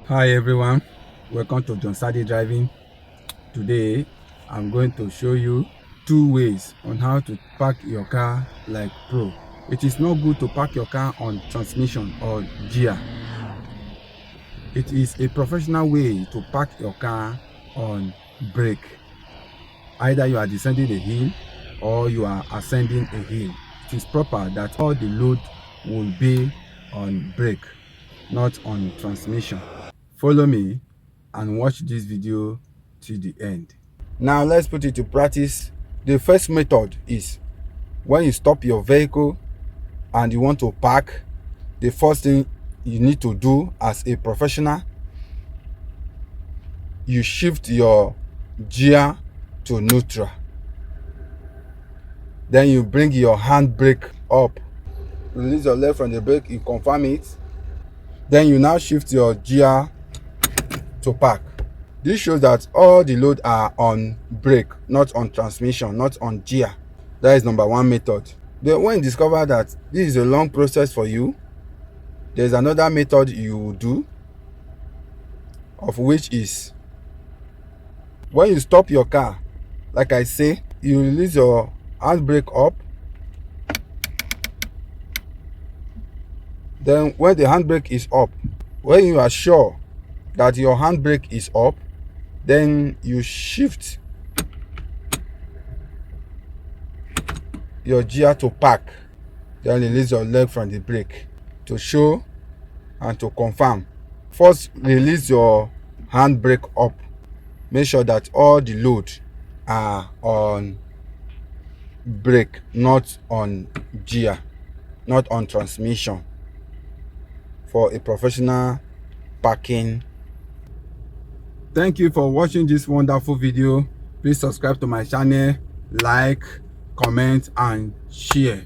Hi everyone, welcome to John Sadi Driving. Today I'm going to show you two ways on how to park your car like pro. It is not good to park your car on transmission or gear. It is a professional way to park your car on brake. Either you are descending a hill or you are ascending a hill. It is proper that all the load will be on brake, not on transmission. Follow me and watch this video till the end. Now let's put it to practice. The first method is when you stop your vehicle and you want to park, the first thing you need to do as a professional, you shift your gear to neutral. Then you bring your handbrake up. Release your leg from the brake, you confirm it. Then you now shift your gear to park. This shows that all the load are on brake, not on transmission, not on gear. That is number one method. Then when you discover that this is a long process for you, there's another method you will do, of which is when you stop your car, like I say, you release your handbrake up. Then when the handbrake is up, when you are sure that your handbrake is up, then you shift your gear to park. Then release your leg from the brake to show and to confirm. First, release your handbrake up. Make sure that all the load are on brake, not on gear, not on transmission, for a professional parking. Thank you for watching this wonderful video. Please subscribe to my channel, like, comment and share.